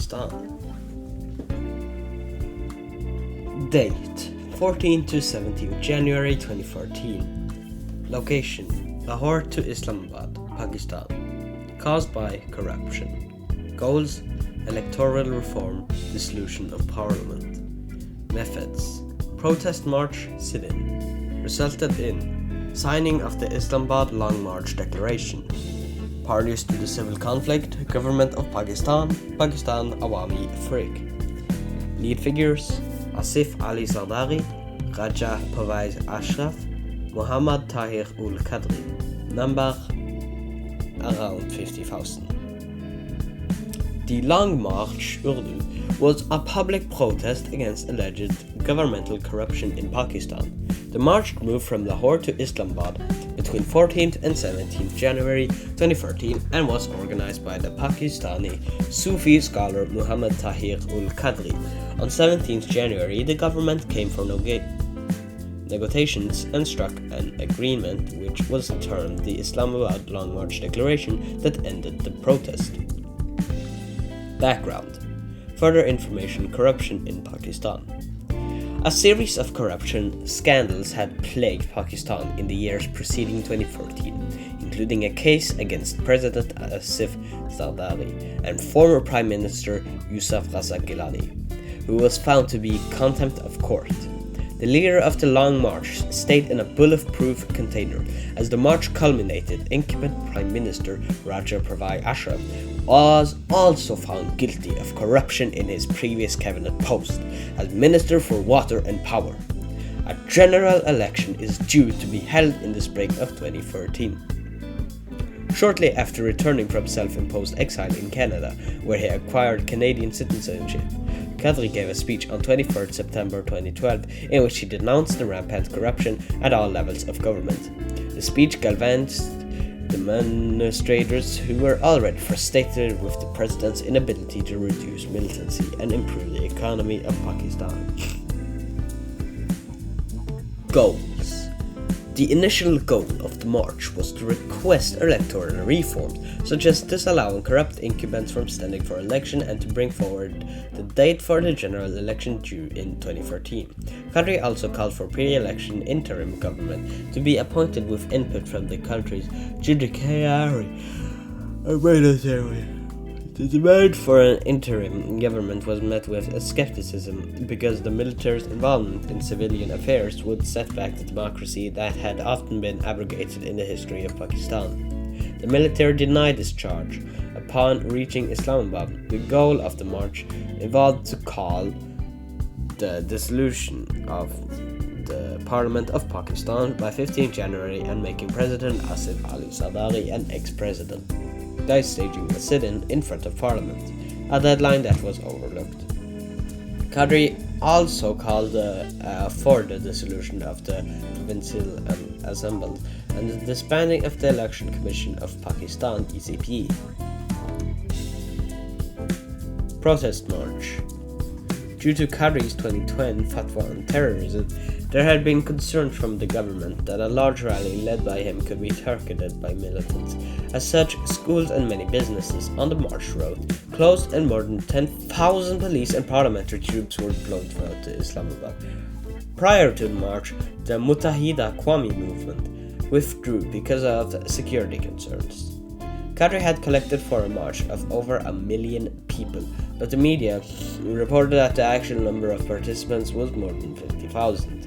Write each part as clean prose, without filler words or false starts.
Pakistan. Date 14 to 17 January 2014. Location Lahore to Islamabad, Pakistan. Caused by corruption. Goals: electoral reform, dissolution of parliament. Methods: protest march, sit-in. Resulted in signing of the Islamabad Long March Declaration. Parties to the civil conflict: Government of Pakistan, Pakistan Awami Afrique. Lead figures: Asif Ali Zardari, Raja Pervez Ashraf, Muhammad Tahir ul Qadri. Number: around 50,000. The Long March Urdu was a public protest against alleged governmental corruption in Pakistan. The march moved from Lahore to Islamabad between 14th and 17th January 2013 and was organized by the Pakistani Sufi scholar Muhammad Tahir ul Qadri. On 17th January, the government came for negotiations and struck an agreement which was termed the Islamabad Long March Declaration that ended the protest. Background: further information: corruption in Pakistan. A series of corruption scandals had plagued Pakistan in the years preceding 2014, including a case against President Asif Zardari and former Prime Minister Yusuf Raza Gilani, who was found to be contempt of court. The leader of the Long March stayed in a bulletproof container. As the march culminated, incumbent Prime Minister Raja Pervez Ashraf was also found guilty of corruption in his previous cabinet post as Minister for Water and Power. A general election is due to be held in the spring of 2013. Shortly after returning from self-imposed exile in Canada, where he acquired Canadian citizenship, Qadri gave a speech on 23rd September 2012 in which he denounced the rampant corruption at all levels of government. The speech galvanized demonstrators who were already frustrated with the president's inability to reduce militancy and improve the economy of Pakistan. Goals. The initial goal of the march was to request electoral reforms, such as disallowing corrupt incumbents from standing for election and to bring forward the date for the general election due in 2013. Qadri also called for pre-election interim government to be appointed with input from the country's judiciary and military. The demand for an interim government was met with skepticism because the military's involvement in civilian affairs would set back the democracy that had often been abrogated in the history of Pakistan. The military denied this charge. Upon reaching Islamabad, the goal of the march involved to call the dissolution of the Parliament of Pakistan by 15 January and making President Asif Ali Zardari an ex-president, by staging a sit-in in front of Parliament, a deadline that was overlooked. Qadri also called for the dissolution of the Provincial Assembly and the disbanding of the Election Commission of Pakistan (ECP). Protest March. Due to Qadri's 2010 fatwa on terrorism, there had been concerns from the government that a large rally led by him could be targeted by militants. As such, schools and many businesses on the march route closed and more than 10,000 police and parliamentary troops were deployed throughout Islamabad. Prior to the march, the Muttahida Qawmi movement withdrew because of security concerns. Qadri had collected for a march of over 1 million people, but the media reported that the actual number of participants was more than 50,000.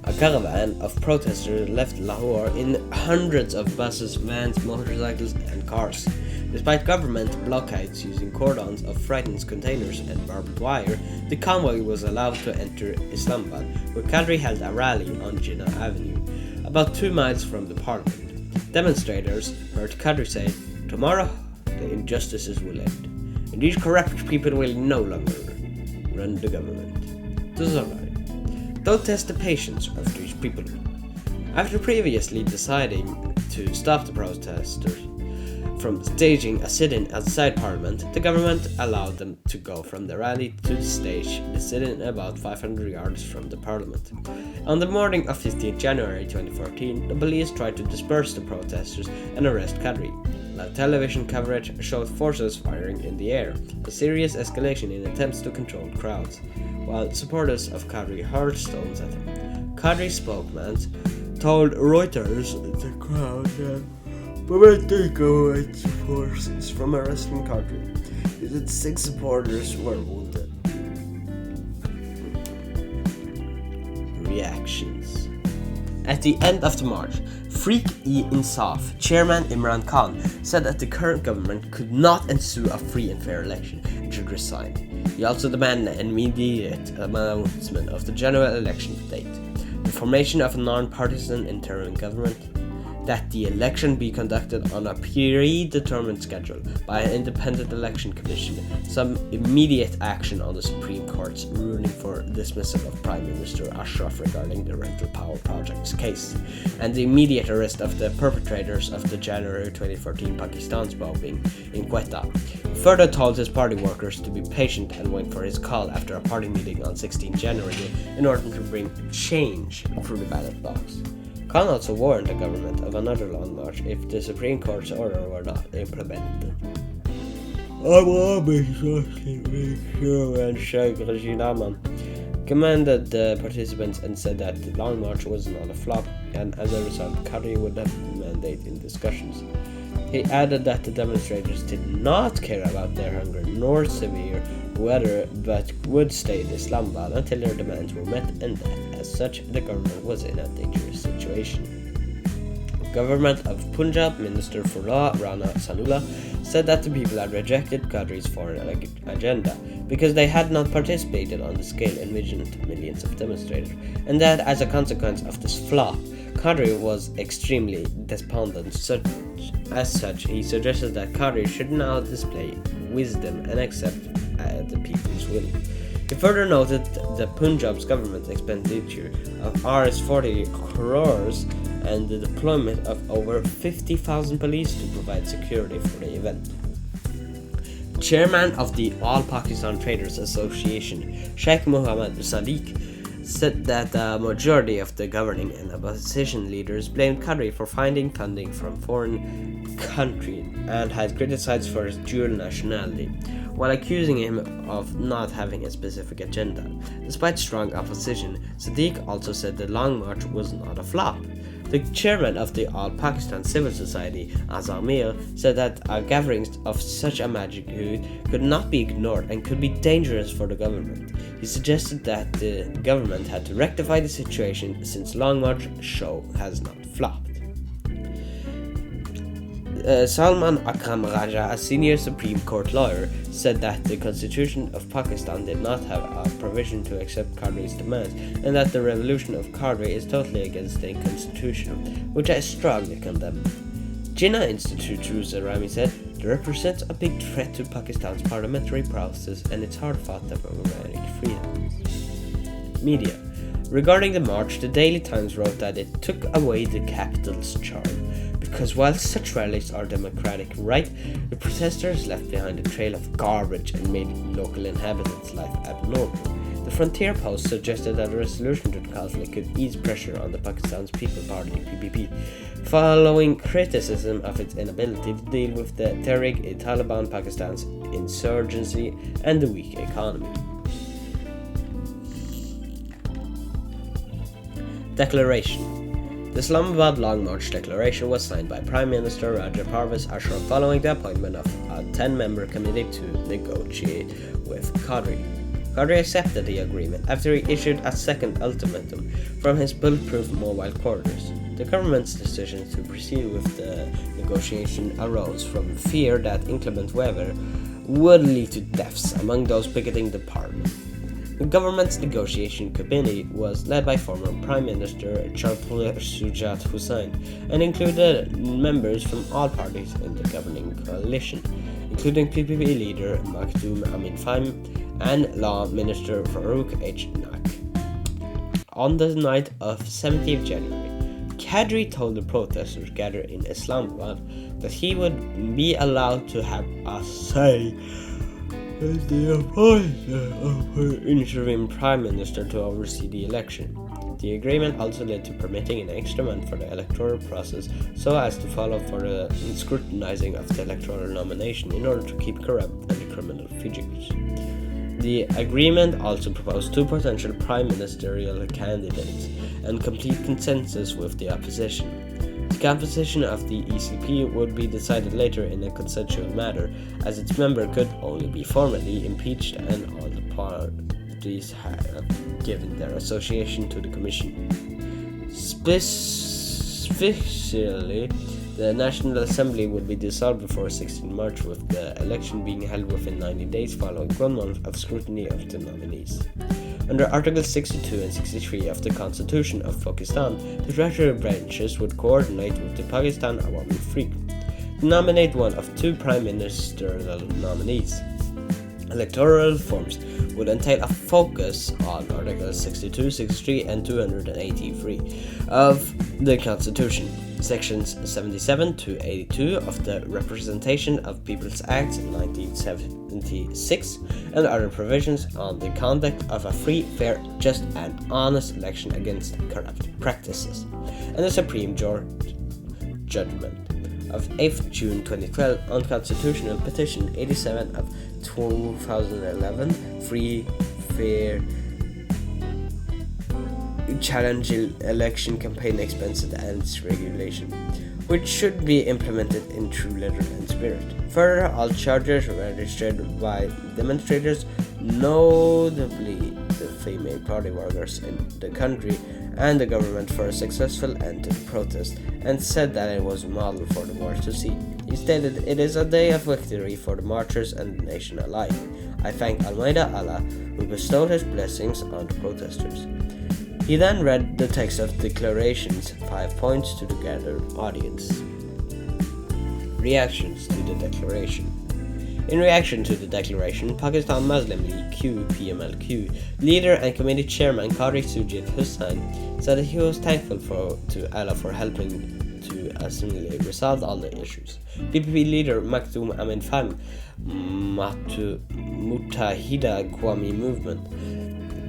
A caravan of protesters left Lahore in hundreds of buses, vans, motorcycles, and cars. Despite government blockades using cordons of frightened containers and barbed wire, the convoy was allowed to enter Islamabad, where Qadri held a rally on Jinnah Avenue, about 2 miles from the parliament. Demonstrators heard Qadri say, "Tomorrow, the injustices will end, and these corrupt people will no longer run the government." This is alright. Don't test the patience of these people. After previously deciding to stop the protesters from staging a sit-in outside Parliament, the government allowed them to go from the rally to stage the sit-in about 500 yards from the Parliament. On the morning of 15 January 2014, the police tried to disperse the protesters and arrest Qadri. Live television coverage showed forces firing in the air, a serious escalation in attempts to control crowds, while supporters of Kadri hurled stones at him. Kadri's spokesman told Reuters the crowd had prevented government forces from arresting Kadri. He said 6 supporters were wounded. Reactions. At the end of the march, Friq-e-Insaf chairman Imran Khan said that the current government could not ensue a free and fair election and should resign. He also demanded an immediate announcement of the general election date, the formation of a non-partisan interim government, that the election be conducted on a predetermined schedule by an independent election commission, some immediate action on the Supreme Court's ruling for dismissal of Prime Minister Ashraf regarding the Rental Power Project's case, and the immediate arrest of the perpetrators of the January 2014 Pakistan's bombing in Quetta. He further told his party workers to be patient and wait for his call after a party meeting on 16 January in order to bring change through the ballot box. Khan also warned the government of another long march if the Supreme Court's order were not implemented. And Sheikh Rashid Ahmad commended the participants and said that the long march was not a flop, and as a result, Kadri would have the mandate in discussions. He added that the demonstrators did not care about their hunger nor severe weather, but would stay in Islamabad until their demands were met, and that, as such, the government was in a dangerous situation. Government of Punjab Minister for Law Rana Sanula said that the people had rejected Kadri's foreign agenda because they had not participated on the scale envisioned to millions of demonstrators, and that as a consequence of this flop, Kadri was extremely despondent. As such, he suggested that Kadri should now display wisdom and accept the people's will. He further noted the Punjab's government expenditure of Rs 40 crores and the deployment of over 50,000 police to provide security for the event. Chairman of the All Pakistan Traders Association, Sheikh Muhammad Sadiq, said that the majority of the governing and opposition leaders blamed Kadri for finding funding from foreign countries and had criticized for his dual nationality, while accusing him of not having a specific agenda. Despite strong opposition, Sadiq also said the Long March was not a flop. The chairman of the All Pakistan Civil Society, Azamil, said that a gathering of such a magnitude could not be ignored and could be dangerous for the government. He suggested that the government had to rectify the situation since Long March show has not flopped. Salman Akram Raja, a senior Supreme Court lawyer, said that the Constitution of Pakistan did not have a provision to accept Kadri's demands, and that the revolution of Kadri is totally against the Constitution, which I strongly condemn. Jinnah Institute Ruza Rami said, "It represents a big threat to Pakistan's parliamentary process and its hard-fought democratic freedoms." Media. Regarding the march, the Daily Times wrote that it took away the capital's charm, because while such rallies are democratic right, the protesters left behind a trail of garbage and made local inhabitants' life abnormal. The Frontier Post suggested that a resolution to the conflict could ease pressure on the Pakistan's People Party (PPP), following criticism of its inability to deal with the Tehrik-e-Taliban Pakistan's insurgency and the weak economy. Declaration. The Islamabad Long March Declaration was signed by Prime Minister Raja Parvez Ashraf following the appointment of a 10-member committee to negotiate with Kadri. Kadri accepted the agreement after he issued a second ultimatum from his bulletproof mobile quarters. The government's decision to proceed with the negotiation arose from fear that inclement weather would lead to deaths among those picketing the parliament. The government's negotiation committee was led by former Prime Minister Charpur Sujat Hussain and included members from all parties in the governing coalition, including PPP leader Makhdoom Amin Fahim and Law Minister Farooq H. Naq. On the night of 17th January, Kadri told the protesters gathered in Islamabad that he would be allowed to have a say as the appointment of her interim prime minister to oversee the election. The agreement also led to permitting an extra month for the electoral process so as to follow for the scrutinizing of the electoral nomination in order to keep corrupt and criminal fugitives. The agreement also proposed 2 potential prime ministerial candidates and complete consensus with the opposition. The composition of the ECP would be decided later in a consensual matter, as its member could only be formally impeached and all the parties have given their association to the commission. Specifically, the National Assembly would be dissolved before 16 March, with the election being held within 90 days following 1 month of scrutiny of the nominees. Under Articles 62 and 63 of the Constitution of Pakistan, the treasury branches would coordinate with the Pakistan Awami League to nominate one of 2 prime ministerial nominees. Electoral reforms would entail a focus on Articles 62, 63, and 283 of the Constitution, Sections 77 to 82 of the Representation of People's Act 1976, and other provisions on the conduct of a free, fair, just, and honest election against corrupt practices, and the Supreme Judgment of 8th June 2012 on Constitutional Petition 87 of 2011, Free, Fair, Challenge election campaign expenses and its regulation, which should be implemented in true letter and spirit. Further, all charges registered by demonstrators, notably the female party workers in the country, and the government for a successful end to the protest, and said that it was a model for the world to see. He stated, "It is a day of victory for the marchers and the nation alike. I thank Almighty Allah who bestowed his blessings on the protesters." He then read the text of declarations, 5 points to the gathered audience. Reactions to the declaration. In reaction to the declaration, Pakistan Muslim League Q (PMLQ) leader and committee chairman Qari Sujit Hussain said that he was thankful to Allah for helping to assembly resolve all the issues. PPP leader Maktoum Amin Fam, Muttahida Qawmi Movement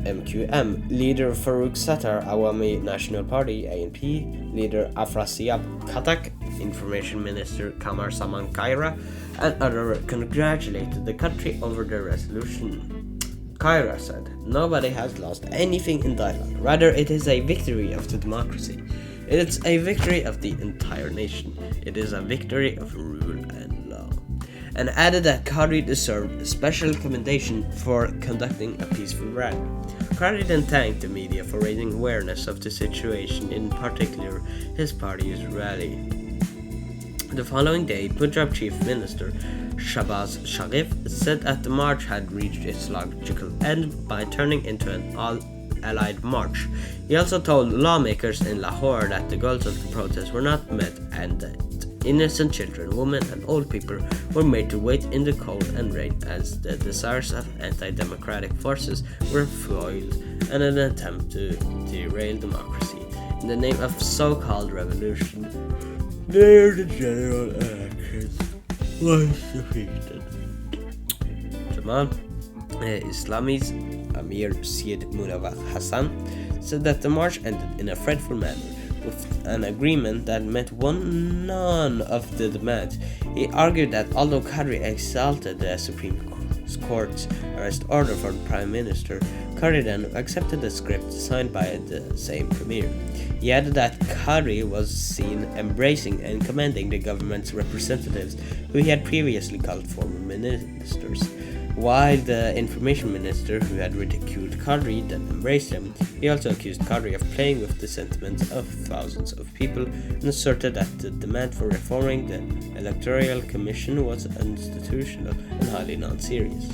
MQM, leader Farooq Sattar, Awami National Party ANP, leader Afrasiab Khatak, Information Minister Kamar Saman Kaira, and others congratulated the country over the resolution. Kaira said, "Nobody has lost anything in dialogue. Rather, it is a victory of the democracy. It is a victory of the entire nation. It is a victory of rule and law." And added that Qari deserved special commendation for conducting a peaceful rally. Qari then thanked the media for raising awareness of the situation, in particular his party's rally. The following day, Punjab Chief Minister Shahbaz Sharif said that the march had reached its logical end by turning into an all-allied march. He also told lawmakers in Lahore that the goals of the protest were not met and that innocent children, women, and old people were made to wait in the cold and rain as the desires of anti-democratic forces were foiled in an attempt to derail democracy. In the name of so-called revolution, there the general election was defeated. Jamal Islami's Amir Syed Munawar Hassan said that the march ended in a fretful manner, with an agreement that met none of the demands. He argued that although Qari exalted the Supreme Court's arrest order for the Prime Minister, Qari then accepted the script signed by the same Premier. He added that Qari was seen embracing and commending the government's representatives, who he had previously called former ministers. While the Information Minister, who had ridiculed Qari, then embraced him, he also accused Qari of playing with the sentiments of thousands of people and asserted that the demand for reforming the Electoral Commission was institutional and highly non-serious.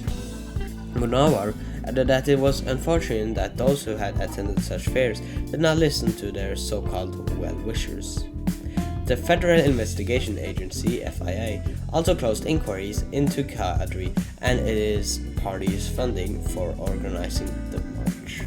Munawar added that it was unfortunate that those who had attended such fairs did not listen to their so-called well-wishers. The Federal Investigation Agency (FIA) also closed inquiries into Qadri and its party's funding for organizing the march.